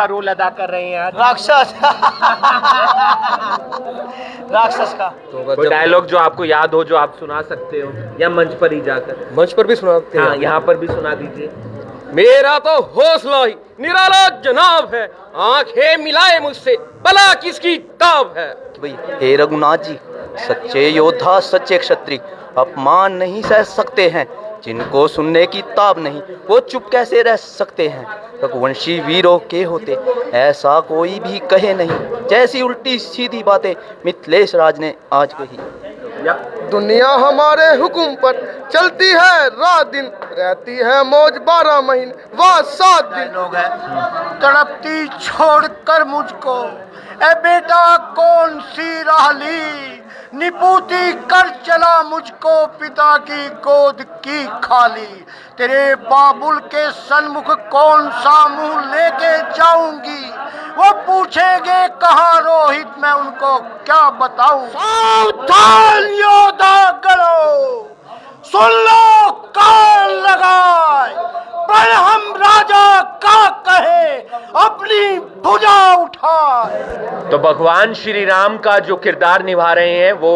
Role अदा कर रहे हैं आज? राक्षस। राक्षस का कोई डायलॉग जो आपको याद हो, जो आप सुना सकते हो, या मंच पर ही जाकर? मंच पर भी सुनाते हैं। हाँ, यहाँ पर भी सुना दीजिए। मेरा तो हौसला ही निराला जनाब है, आंखें मिलाए मुझसे भला किसकी ताब है। भाई, हे रघुनाथ जी, सच्चे योद्धा सच्चे क्षत्रिय अपमान नहीं सह सकते हैं। जिनको सुनने की ताब नहीं वो चुप कैसे रह सकते हैं। रघुवंशी वीरों के होते ऐसा कोई भी कहे नहीं। जैसी उल्टी सीधी बातें मिथिलेश राज ने आज कही। दुनिया हमारे हुक्म पर चलती है, रात दिन रहती है मौज 12 महीने व 7 दिन। लोग है तड़पती छोड़कर मुझको, ए बेटा कौन सी राह ली, निपुती कर चला मुझको पिता की गोद की खाली। तेरे बाबुल के सन्मुख कौन सा मुंह लेके जाऊंगी, वो पूछेंगे कहाँ रोहित, मैं उनको क्या बताऊं। सावधान योद्धा गणों, सुन लो कान लगाए, पर हम राजा का कहे अपनी भुजा उठाए। तो भगवान श्री राम का जो किरदार निभा रहे हैं वो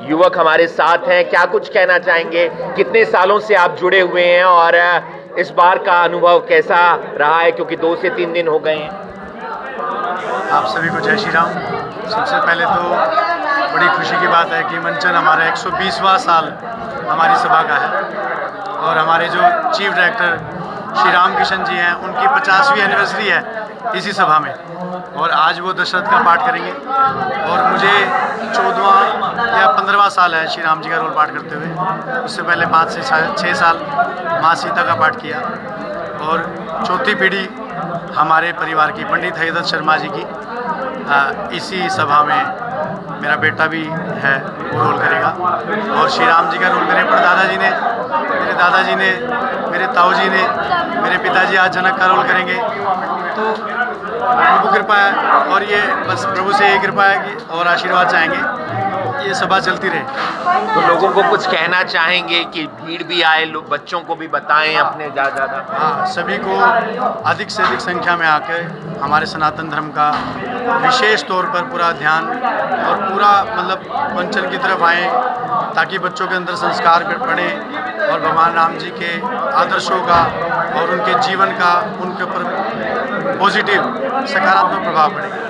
युवक हमारे साथ हैं। क्या कुछ कहना चाहेंगे? कितने सालों से आप जुड़े हुए हैं और इस बार का अनुभव कैसा रहा है, क्योंकि 2 से 3 दिन हो गए हैं? आप सभी को जय श्री राम। सबसे पहले तो बड़ी खुशी की बात है कि मंचन हमारा 120वां साल हमारी सभा का है, और हमारे जो चीफ डायरेक्टर श्री राम किशन जी हैं उनकी 50वीं एनिवर्सरी है इसी सभा में, और आज वो दशरथ का पाठ करेंगे। और मुझे 14वां या 15वां साल है श्री राम जी का रोल पाठ करते हुए। उससे पहले 5 से 6 साल माँ सीता का पाठ किया, और चौथी पीढ़ी हमारे परिवार की पंडित हरिदत्त शर्मा जी की इसी सभा में मेरा बेटा भी है, वो रोल करेगा। और श्री राम जी का रोल मेरे परदादा ने, मेरे दादाजी ने, मेरे ताऊ जी ने, मेरे पिताजी आज जनक का रोल करेंगे। तो प्रभु कृपा है, और ये बस प्रभु से ये कृपा है कि और आशीर्वाद चाहेंगे ये सभा चलती रहे। तो लोगों को कुछ कहना चाहेंगे कि भीड़ भी आए, लोग बच्चों को भी बताएं अपने ज़्यादा? हाँ, सभी को अधिक से अधिक संख्या में आकर हमारे सनातन धर्म का विशेष तौर पर पूरा ध्यान और पूरा मतलब मंचन की तरफ आएँ, ताकि बच्चों के अंदर संस्कार पड़े और भगवान राम जी के आदर्शों का और उनके जीवन का उनके ऊपर पॉजिटिव सकारात्मक प्रभाव पड़े।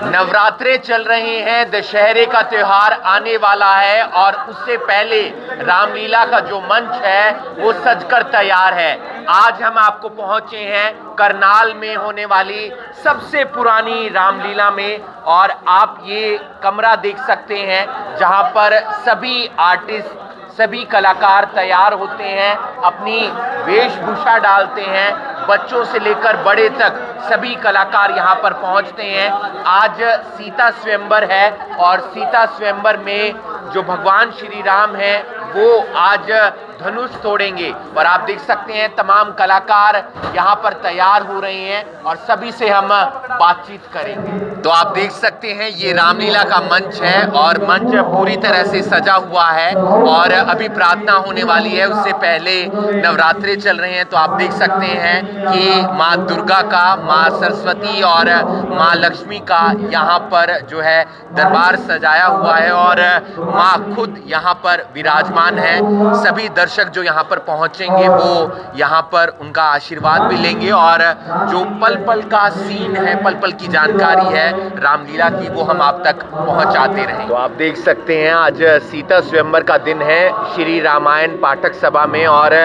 नवरात्रे चल रहे हैं, दशहरे का त्योहार आने वाला है, और उससे पहले रामलीला का जो मंच है वो सजकर तैयार है। आज हम आपको पहुंचे हैं करनाल में होने वाली सबसे पुरानी रामलीला में, और आप ये कमरा देख सकते हैं जहां पर सभी आर्टिस्ट, सभी कलाकार तैयार होते हैं, अपनी वेशभूषा डालते हैं। बच्चों से लेकर बड़े तक सभी कलाकार यहाँ पर पहुँचते हैं। आज सीता स्वयंवर है, और सीता स्वयंवर में जो भगवान श्री राम हैं वो आज धनुष तोड़ेंगे, और आप देख सकते हैं तमाम कलाकार यहाँ पर तैयार हो रहे हैं, और सभी से हम बातचीत करेंगे। तो आप देख सकते हैं ये रामलीला का मंच है, और मंच पूरी तरह से सजा हुआ है, और अभी प्रार्थना होने वाली है। उससे पहले नवरात्रे चल रहे हैं, तो आप देख सकते हैं कि माँ दुर्गा का, माँ सरस्वती और माँ लक्ष्मी का यहाँ पर जो है दरबार सजाया हुआ है, और माँ खुद यहाँ पर विराजमान है। सभी दर्शक जो यहाँ पर पहुँचेंगे वो यहाँ पर उनका आशीर्वाद भी लेंगे, और जो पल पल का सीन है, पल पल की जानकारी है रामलीला की, वो हम आप तक पहुँचाते रहेंगे। तो आप देख सकते हैं आज सीता स्वयंवर का दिन है श्री रामायण पाठक सभा में, और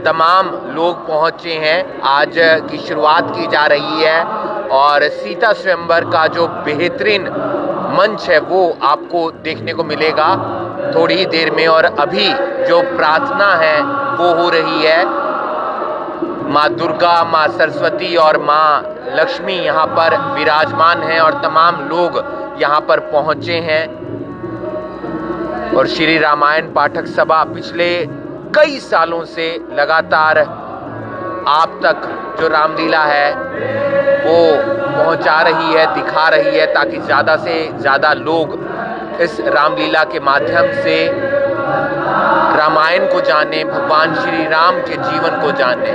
तमाम लोग पहुँचे हैं। आज की शुरुआत की जा रही है, और सीता स्वयंवर का जो बेहतरीन मंच है वो आपको देखने को मिलेगा थोड़ी ही देर में। और अभी जो प्रार्थना है वो हो रही है। माँ दुर्गा, माँ सरस्वती और माँ लक्ष्मी यहाँ पर विराजमान हैं, और तमाम लोग यहाँ पर पहुँचे हैं। और श्री रामायण पाठक सभा पिछले कई सालों से लगातार आप तक जो रामलीला है वो पहुंचा रही है, दिखा रही है, ताकि ज़्यादा से ज़्यादा लोग इस रामलीला के माध्यम से रामायण को जाने, भगवान श्री राम के जीवन को जाने।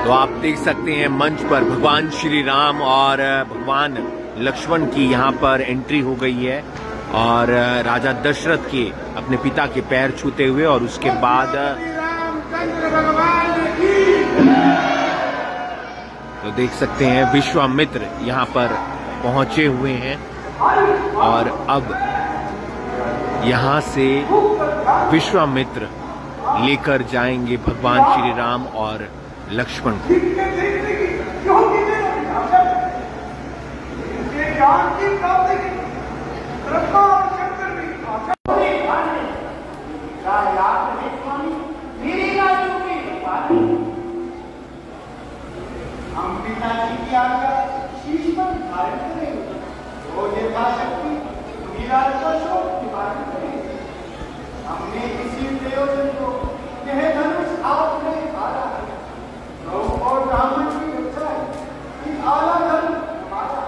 तो आप देख सकते हैं मंच पर भगवान श्री राम और भगवान लक्ष्मण की यहाँ पर एंट्री हो गई है और राजा दशरथ के अपने पिता के पैर छूते हुए और उसके बाद तो देख सकते हैं विश्वामित्र यहाँ पर पहुंचे हुए हैं और अब यहाँ से विश्वामित्र लेकर जाएंगे भगवान श्री राम और लक्ष्मण को। हम पिताजी की आज्ञा शीश पर धारण करेंगे, जो यथाशक्ति विराट का शोक निवारण करेंगे। हमने किसी प्रयोजन को यह धनुष हाथ में धारा है, गौ और ब्राह्मण की रक्षा है, कि आला धर्म हमारा।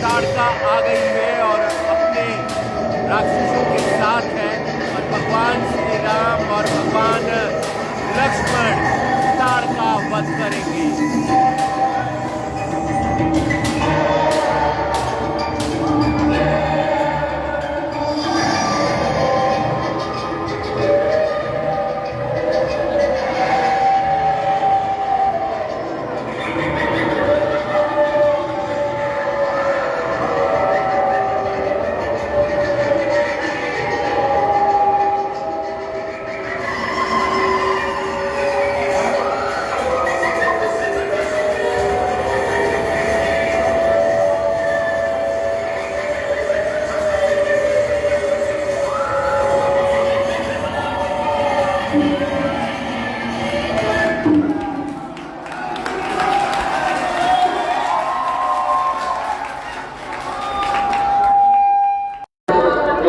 ताड़का आ गई है और अपने राक्षसों के साथ है और भगवान श्री राम और भगवान लक्ष्मण ताड़का वध करेंगे।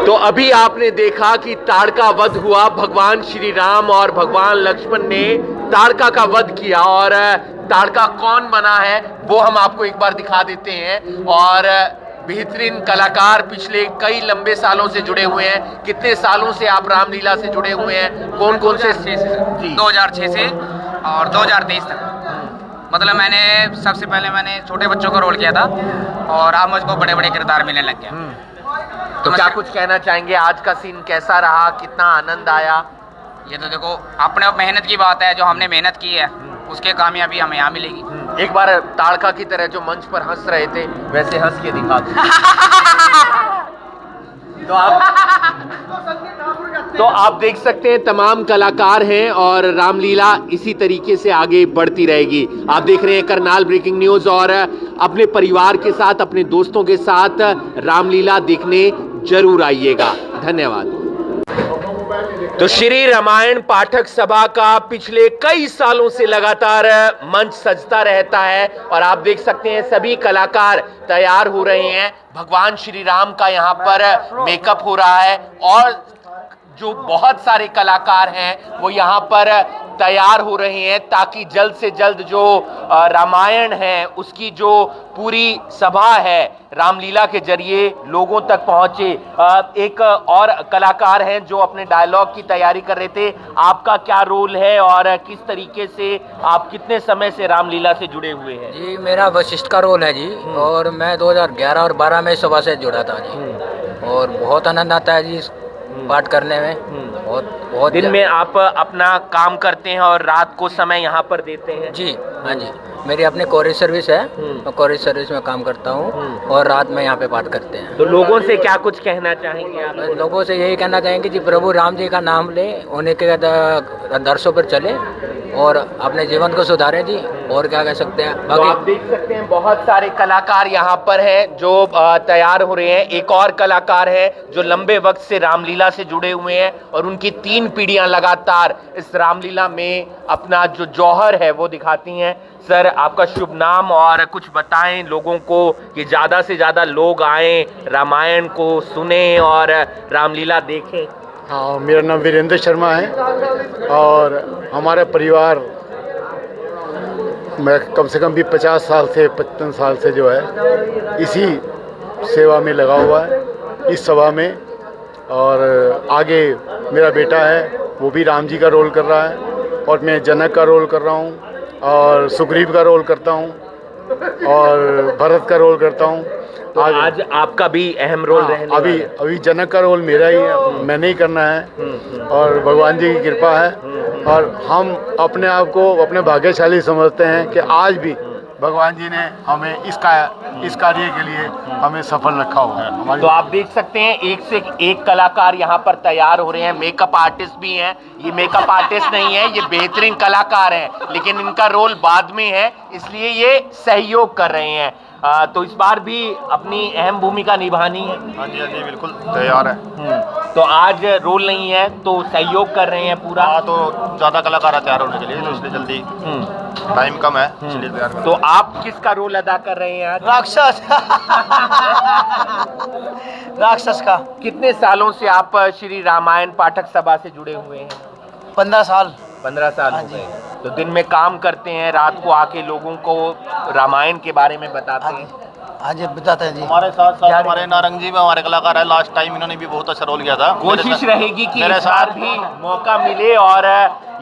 तो अभी आपने देखा कि ताड़का वध हुआ, भगवान श्री राम और भगवान लक्ष्मण ने ताड़का का वध किया और ताड़का कौन बना है वो हम आपको एक बार दिखा देते हैं। और बेहतरीन कलाकार पिछले कई लंबे सालों से जुड़े हुए हैं। कितने सालों से आप रामलीला से जुड़े हुए हैं? कौन कौन से? 2006 से और 2023 तक। मतलब मैंने सबसे पहले मैंने छोटे बच्चों का रोल किया था और अब मुझको बड़े बड़े किरदार मिलने लग गया। तो क्या कुछ कहना चाहेंगे? आज का सीन कैसा रहा? कितना आनंद आया? ये तो देखो अपने मेहनत की बात है, जो हमने मेहनत की है उसके कामयाबी हमें यहाँ मिलेगी। एक बार ताड़का की तरह जो मंच पर हंस रहे थे वैसे हंस के दिखा दो। तो आप तो आप देख सकते हैं तमाम कलाकार हैं और रामलीला इसी तरीके से आगे बढ़ती रहेगी। आप देख रहे हैं करनाल ब्रेकिंग न्यूज और अपने परिवार के साथ, अपने दोस्तों के साथ रामलीला देखने जरूर आइएगा। धन्यवाद। तो श्री रामायण पाठक सभा का पिछले कई सालों से लगातार मंच सजता रहता है और आप देख सकते हैं सभी कलाकार तैयार हो रहे हैं। भगवान श्री राम का यहाँ पर मेकअप हो रहा है और जो बहुत सारे कलाकार हैं वो यहाँ पर तैयार हो रहे हैं ताकि जल्द से जल्द जो रामायण है उसकी जो पूरी सभा है रामलीला के जरिए लोगों तक पहुंचे। एक और कलाकार हैं जो अपने डायलॉग की तैयारी कर रहे थे। आपका क्या रोल है और किस तरीके से आप कितने समय से रामलीला से जुड़े हुए हैं? जी मेरा वशिष्ठ का रोल है जी, और मैं 2011 और 12 में सभा से जुड़ा था जी, और बहुत आनंद आता है जी पाठ करने में। बहुत दिन में आप अपना काम करते हैं और रात को समय यहाँ पर देते हैं? जी हाँ जी, मेरी अपनी कोरियर सर्विस है, मैं कोरियर सर्विस में काम करता हूँ और रात में यहाँ पे पाठ करते हैं। तो लोगों से क्या कुछ कहना चाहेंगे आप? लोगों से यही कहना चाहेंगे जी प्रभु राम जी का नाम ले, उन्हीं के दर्शों पर चले और अपने जीवन को सुधारें जी, और क्या कह सकते हैं। तो आप देख सकते हैं बहुत सारे कलाकार यहाँ पर हैं जो तैयार हो रहे हैं। एक और कलाकार है जो लंबे वक्त से रामलीला से जुड़े हुए हैं और उनकी 3 पीढ़ियां लगातार इस रामलीला में अपना जो जौहर है वो दिखाती हैं। सर आपका शुभ नाम और कुछ बताएं लोगों को कि ज़्यादा से ज़्यादा लोग आएं, रामायण को सुने और रामलीला देखें। हाँ, मेरा नाम वीरेंद्र शर्मा है और हमारा परिवार मैं कम से कम भी 50 साल से 55 साल से जो है इसी सेवा में लगा हुआ है, इस सभा में। और आगे मेरा बेटा है वो भी राम जी का रोल कर रहा है और मैं जनक का रोल कर रहा हूँ और सुग्रीव का रोल करता हूँ और भरत का रोल करता हूँ। तो आज आपका भी अहम रोल रहने अभी जनक का रोल मेरा ही है, मैंने ही करना है और भगवान जी की कृपा है और हम अपने आप को अपने भाग्यशाली समझते हैं कि आज भी भगवान जी ने हमें इस कार्य के लिए हमें सफल रखा हुआ है। तो आप देख सकते हैं एक से एक कलाकार यहाँ पर तैयार हो रहे हैं। मेकअप आर्टिस्ट भी हैं। ये मेकअप आर्टिस्ट नहीं है, ये बेहतरीन कलाकार हैं, लेकिन इनका रोल बाद में है इसलिए ये सहयोग कर रहे हैं। तो इस बार भी अपनी अहम भूमिका निभानी है। हाँ जी बिल्कुल तैयार है। तो आज रोल नहीं है तो सहयोग कर रहे हैं पूरा। हाँ, तो ज़्यादा कलाकार तैयार होने के लिए तो इसलिए जल्दी टाइम कम है इसलिए तैयार। तो आप किसका रोल अदा कर रहे हैं आज? राक्षस राक्षस का। कितने सालों से आप श्री रामायण पाठक सभा से जुड़े हुए हैं? 15 साल। 15 साल हो गए। तो दिन में काम करते हैं, रात को आके लोगों को रामायण के बारे में बताते हैं? हाँ जी बताते हैं जी। हमारे साथ साथ हमारे नारंगी में हमारे कलाकार है, लास्ट टाइम इन्होंने भी बहुत अच्छा रोल किया था। कोशिश रहेगी कि इस बार भी मौका मिले और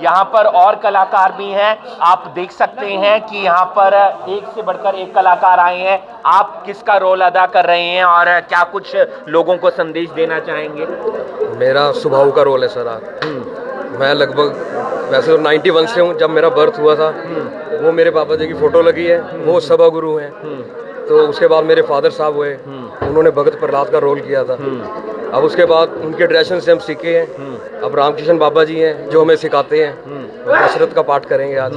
यहाँ पर और कलाकार भी हैं। आप देख सकते हैं कि यहाँ पर एक से बढ़कर एक कलाकार आए हैं। आप किसका रोल अदा कर रहे हैं और क्या कुछ लोगों को संदेश देना चाहेंगे? मेरा सुभाव का रोल है सर। आज मैं लगभग वैसे तो 91 से हूँ। जब मेरा बर्थ हुआ था वो मेरे पापा जी की फ़ोटो लगी है, वो सभा गुरु हैं। तो उसके बाद मेरे फादर साहब हुए, उन्होंने भगत प्रहलाद का रोल किया था। अब उसके बाद उनके डायरेक्शन से हम सीखे हैं। अब रामकृष्ण बाबा जी हैं जो हमें सिखाते हैं। दशरथ का पाठ करेंगे आज।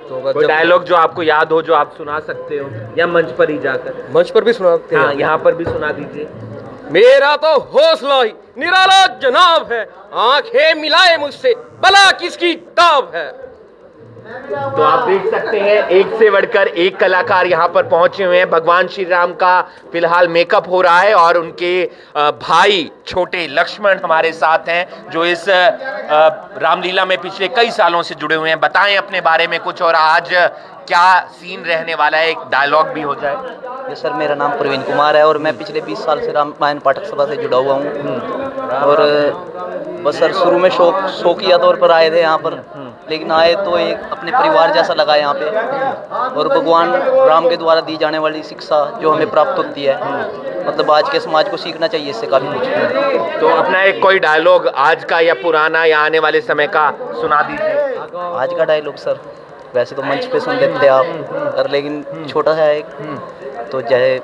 तो कोई डायलॉग जो आपको याद हो जो आप सुना सकते हो या मंच पर ही जाकर? मंच पर भी सुनाते हैं। हाँ, यहाँ पर भी सुना दीजिए। मेरा तो हौसला ही निराला जनाब है, आंखें मिलाए मुझसे भला किसकी ताब है। तो आप देख सकते हैं एक से बढ़कर एक कलाकार यहाँ पर पहुंचे हुए हैं। भगवान श्री राम का फिलहाल मेकअप हो रहा है और उनके भाई छोटे लक्ष्मण हमारे साथ हैं जो इस रामलीला में पिछले कई सालों से जुड़े हुए हैं। बताएं अपने बारे में कुछ और आज क्या सीन रहने वाला है, एक डायलॉग भी हो जाए। जी सर, मेरा नाम प्रवीण कुमार है और मैं पिछले 20 साल से रामायण पाठक सभा से जुड़ा हुआ हूँ। और बस सर शुरू में शौकिया तौर पर आए थे यहाँ पर, लेकिन आए तो एक अपने परिवार जैसा लगा यहाँ पे। और भगवान राम के द्वारा दी जाने वाली शिक्षा जो हमें प्राप्त होती है, मतलब आज के समाज को सीखना चाहिए इससे काफ़ी कुछ। तो अपना एक कोई डायलॉग आज का या पुराना या आने वाले समय का सुना दीजिए। आज का डायलॉग सर वैसे तो मंच पे सुन लेते हैं आप, पर लेकिन छोटा है एक। तो जय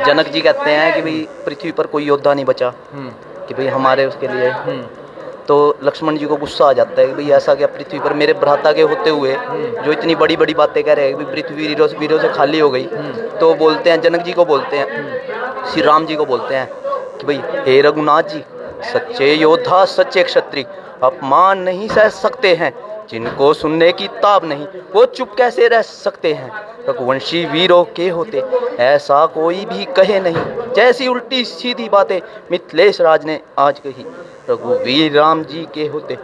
जनक जी कहते हैं कि भाई पृथ्वी पर कोई योद्धा नहीं बचा, कि भाई हमारे उसके लिए तो लक्ष्मण जी को गुस्सा आ जाता है कि भाई ऐसा क्या पृथ्वी पर मेरे भ्राता के होते हुए जो इतनी बड़ी बड़ी बातें कह रहे हैं कि पृथ्वी वीरों से खाली हो गई। तो बोलते हैं, जनक जी को बोलते हैं, श्री राम जी को बोलते हैं कि भाई हे रघुनाथ जी, सच्चे योद्धा सच्चे क्षत्रिय अपमान नहीं सह सकते हैं, जिनको सुनने की ताब नहीं वो चुप कैसे रह सकते हैं। रघुवंशी वीरों के होते ऐसा कोई भी कहे नहीं, जैसी उल्टी सीधी बातें मिथिलेश राज ने आज कही। रघुवीर राम जी के होते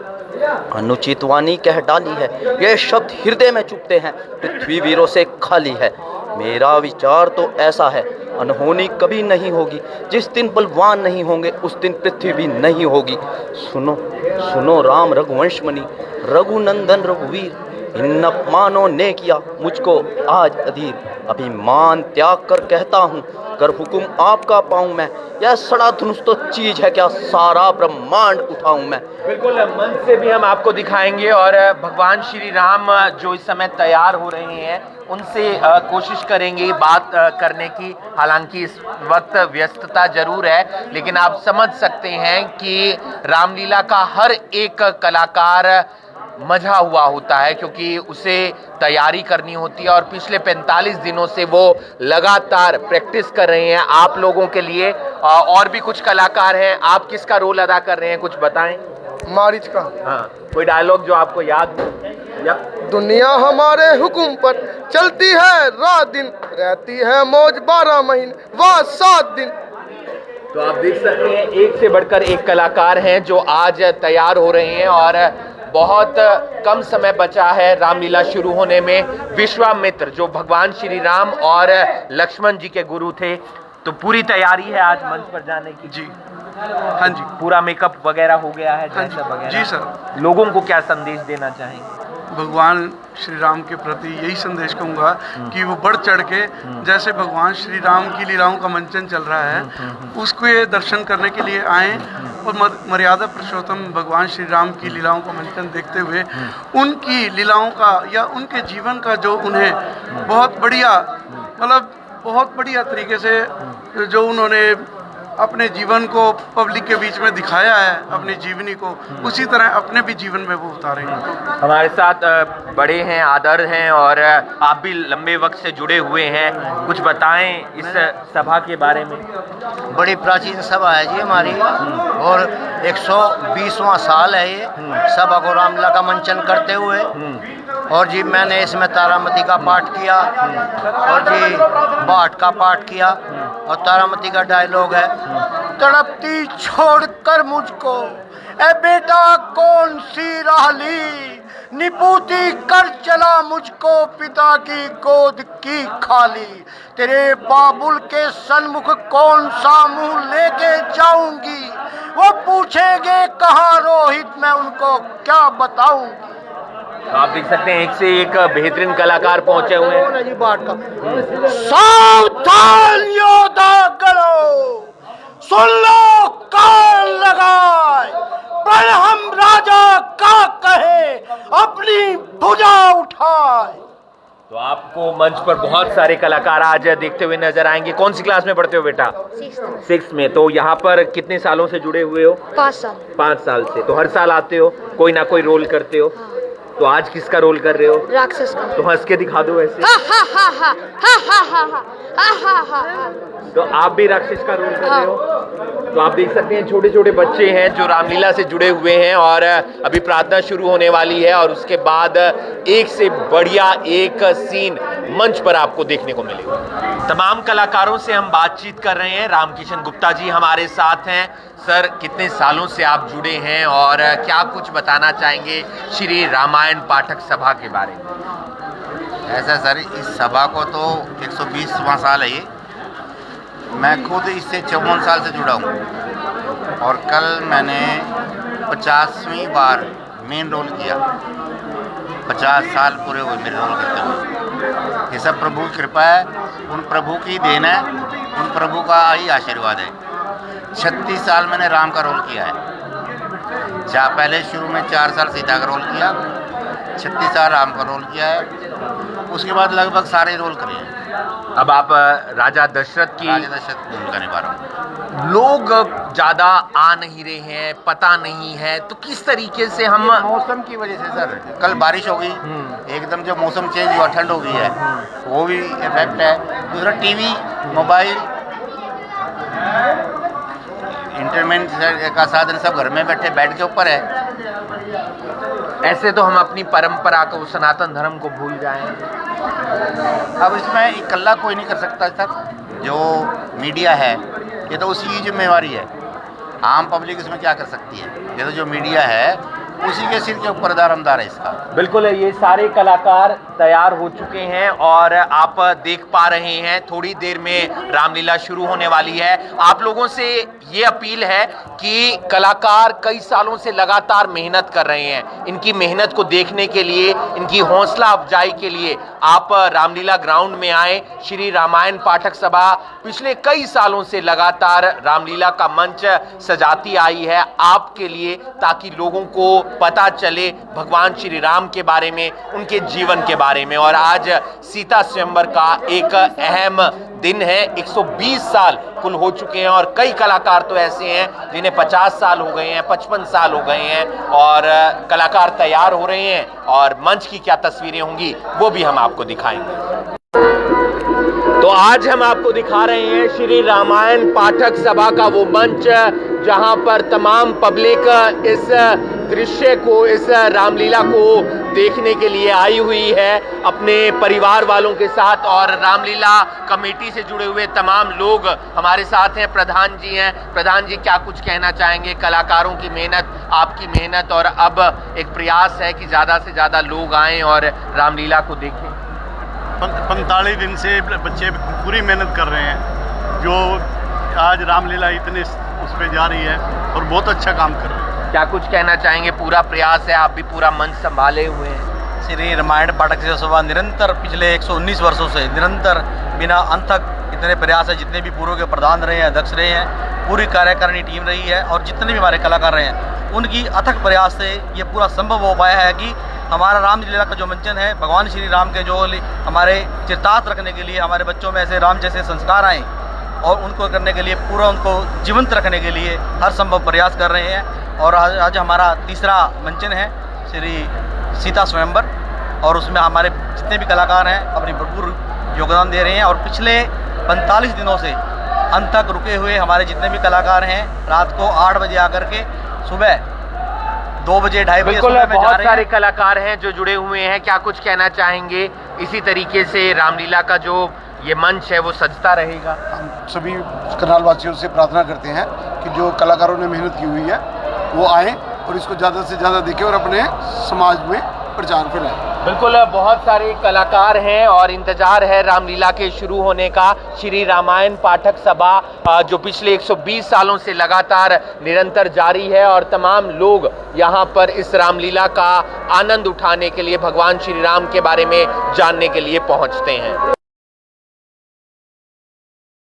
अनुचित वाणी कह डाली है, ये शब्द हृदय में चुभते हैं, पृथ्वी वीरों से खाली है। मेरा विचार तो ऐसा है, अनहोनी कभी नहीं होगी, जिस दिन बलवान नहीं होंगे उस दिन पृथ्वी भी नहीं होगी। सुनो सुनो राम रघुवंश मणि, रघुनंदन रघुवीर, इन अपमानों ने किया मुझको आज अधीर। अभिमान त्याग कर कहता हूँ, कर हुक्म आपका पाऊँ मैं, यह सड़ा धनुष तो चीज है क्या, सारा ब्रह्मांड उठाऊं मैं। बिल्कुल, मंच से भी हम आपको दिखाएंगे और भगवान श्री राम जो इस समय तैयार हो रहे हैं उनसे कोशिश करेंगे बात करने की। हालांकि इस वक्त व्यस्तता जरूर है, लेकिन आप समझ सकते हैं कि रामलीला का हर एक कलाकार मजा हुआ होता है, क्योंकि उसे तैयारी करनी होती है और पिछले 45 दिनों से वो लगातार प्रैक्टिस कर रहे हैं आप लोगों के लिए। और भी कुछ कलाकार हैं, आप किसका रोल अदा कर रहे हैं, कुछ बताएं। मारिच का। हाँ, कोई डायलॉग जो आपको याद हो? दुनिया हमारे हुक्म पर चलती है रात दिन, रहती है मौज 12 महीने व 7 दिन। तो आप देख सकते हैं एक से बढ़कर एक कलाकार हैं जो आज तैयार हो रहे हैं और बहुत कम समय बचा है रामलीला शुरू होने में। विश्वामित्र जो भगवान श्री राम और लक्ष्मण जी के गुरु थे, तो पूरी तैयारी है आज मंच पर जाने की? जी हाँ जी, पूरा मेकअप वगैरह हो गया है? हाँ जी, वगैरह जी सर। लोगों को क्या संदेश देना चाहेंगे? भगवान श्री राम के प्रति यही संदेश कहूँगा कि वो बढ़ चढ़ के, जैसे भगवान श्री राम की लीलाओं का मंचन चल रहा है, उसको ये दर्शन करने के लिए आएँ और मर्यादा पुरुषोत्तम भगवान श्री राम की लीलाओं का मंचन देखते हुए उनकी लीलाओं का या उनके जीवन का जो उन्हें बहुत बढ़िया तरीके से जो उन्होंने अपने जीवन को पब्लिक के बीच में दिखाया है, अपनी जीवनी को, उसी तरह अपने भी जीवन में वो उतारे। हमारे साथ बड़े हैं, आदर हैं और आप भी लंबे वक्त से जुड़े हुए हैं, कुछ बताएं इस सभा के बारे में। बड़ी प्राचीन सभा है जी हमारी और 120वां साल है ये सभा को रामलीला का मंचन करते हुए। और जी मैंने इसमें तारामती का पाठ किया और जी बाट का पाठ किया और तारामती का डायलॉग है, तड़पती छोड़कर मुझको ए बेटा कौन सी राह ली, निपुती कर चला मुझको पिता की गोद की खाली, तेरे बाबुल के सन्मुख कौन सा मुंह लेके जाऊंगी, वो पूछेंगे कहाँ रोहित मैं उनको क्या बताऊंगी। तो आप देख सकते हैं एक से एक बेहतरीन कलाकार पहुंचे हुए हैं। सावधान योद्धा करो, सुन लो कान लगाए, पर हम राजा का कहे अपनी भुजा उठाए। तो आपको मंच पर बहुत सारे कलाकार आज देखते हुए नजर आएंगे। कौन सी क्लास में पढ़ते हो बेटा? 6th में। तो यहाँ पर कितने सालों से जुड़े हुए हो? 5 साल। 5 साल से। तो हर साल आते हो, कोई ना कोई रोल करते हो? हाँ। तो आज किसका रोल कर रहे हो? राक्षस का। तो हंस के दिखा दो ऐसे। तो आप भी राक्षस का रोल कर रहे हो? तो आप देख सकते हैं छोटे छोटे बच्चे हैं जो रामलीला से जुड़े हुए हैं और अभी प्रार्थना शुरू होने वाली है और उसके बाद एक से बढ़िया एक सीन मंच पर आपको देखने को मिलेगा। तमाम कलाकारों से हम बातचीत कर रहे हैं। रामकिशन गुप्ता जी हमारे साथ हैं। सर, कितने सालों से आप जुड़े हैं और क्या कुछ बताना चाहेंगे श्री रामायण पाठक सभा के बारे में? ऐसा सर, इस सभा को तो 120वां साल है ये। मैं खुद इससे 54 साल से जुड़ा हूँ और कल मैंने 50वीं बार मेन रोल किया। 50 साल पूरे हुए मेरे रोल करते हुए। ये सब प्रभु की कृपा है, उन प्रभु की देन है, उन प्रभु का ही आशीर्वाद है। 36 साल मैंने राम का रोल किया है। पहले शुरू में 4 साल सीता का रोल किया, 36 साल राम का रोल किया है। उसके बाद लगभग सारे रोल करे हैं। अब आप राजा दशरथ की भूमिका निभा रहा हूँ। लोग ज्यादा आ नहीं रहे हैं, पता नहीं है, तो किस तरीके से हम मौसम की वजह से सर, कल बारिश हो गई, एकदम जब मौसम चेंज हुआ, ठंड हो गई है, वो भी इफेक्ट है। दूसरा टीवी, मोबाइल, इंटरनेट का साधन सब घर में बैठे बेड के ऊपर है। ऐसे तो हम अपनी परंपरा को, सनातन धर्म को भूल जाएंगे। अब इसमें इकल्ला कोई नहीं कर सकता सर, जो मीडिया है ये तो उसी की जिम्मेवारी है। आम पब्लिक इसमें क्या कर सकती है? ये तो जो मीडिया है उसी के सिर के ऊपर दारोमदार है इसका। बिल्कुल, ये सारे कलाकार तैयार हो चुके हैं और आप देख पा रहे हैं थोड़ी देर में रामलीला शुरू होने वाली है। आप लोगों से ये अपील है कि कलाकार कई सालों से लगातार मेहनत कर रहे हैं। इनकी मेहनत को देखने के लिए, इनकी हौसला अफजाई के लिए आप रामलीला ग्राउंड में आए। श्री रामायण पाठक सभा पिछले कई सालों से लगातार रामलीला का मंच सजाती आई है आपके लिए, ताकि लोगों को पता चले भगवान श्री राम के बारे में, उनके जीवन के बारे में। और आज सीता स्वयंवर का एक अहम दिन है। 120 साल कुल हो चुके हैं और कई कलाकार तो ऐसे हैं जिन्हें 50 साल हो गए हैं, 55 साल हो गए हैं और कलाकार तैयार हो रहे हैं। और मंच की क्या तस्वीरें होंगी वो भी हम आपको दिखाएंगे। तो आज हम आपको दिखा रहे हैं श्री रामायण पाठक सभा का वो मंच जहां पर तमाम पब्लिक इस दृश्य को, इस रामलीला को देखने के लिए आई हुई है अपने परिवार वालों के साथ। और रामलीला कमेटी से जुड़े हुए तमाम लोग हमारे साथ हैं। प्रधान जी हैं। प्रधान जी, क्या कुछ कहना चाहेंगे? कलाकारों की मेहनत, आपकी मेहनत, और अब एक प्रयास है कि ज़्यादा से ज़्यादा लोग आएँ और रामलीला को देखें। 45 दिन से बच्चे पूरी मेहनत कर रहे हैं, जो आज रामलीला इतने उस पर जा रही है और बहुत अच्छा काम कर रहे हैं। क्या कुछ कहना चाहेंगे? पूरा प्रयास है, आप भी पूरा मंच संभाले हुए हैं। श्री रामायण पाठक सभा निरंतर पिछले 119 वर्षों से निरंतर बिना अंत तक इतने प्रयास है। जितने भी पूर्व के प्रधान रहे हैं, अध्यक्ष रहे हैं, पूरी कार्यकारिणी टीम रही है और जितने भी हमारे कलाकार रहे हैं, उनकी अथक प्रयास से ये पूरा संभव हो पाया है कि हमारा रामलीला का जो मंचन है, भगवान श्री राम के जो हमारे चिरतार्थ रखने के लिए, हमारे बच्चों में ऐसे राम जैसे संस्कार आए और उनको करने के लिए, पूरा उनको जीवंत रखने के लिए हर संभव प्रयास कर रहे हैं। और आज हमारा तीसरा मंचन है श्री सीता स्वयंवर, और उसमें हमारे जितने भी कलाकार हैं अपनी भरपूर योगदान दे रहे हैं। और पिछले 45 दिनों से अंत तक रुके हुए हमारे जितने भी कलाकार हैं, रात को 8 बजे आकर के सुबह 2 बजे 2:30 बजे बिल्कुल, बहुत सारे कलाकार हैं जो जुड़े हुए हैं। क्या कुछ कहना चाहेंगे? इसी तरीके से रामलीला का जो ये मंच है वो सजता रहेगा। हम सभी करनाल वासियों से प्रार्थना करते हैं कि जो कलाकारों ने मेहनत की हुई है वो आए और इसको ज़्यादा से ज़्यादा देखें और अपने समाज में प्रचार फैलाएं। बिल्कुल, बहुत सारे कलाकार हैं और इंतजार है रामलीला के शुरू होने का। श्री रामायण पाठक सभा जो पिछले 120 सालों से लगातार निरंतर जारी है और तमाम लोग यहाँ पर इस रामलीला का आनंद उठाने के लिए, भगवान श्री राम के बारे में जानने के लिए पहुँचते हैं।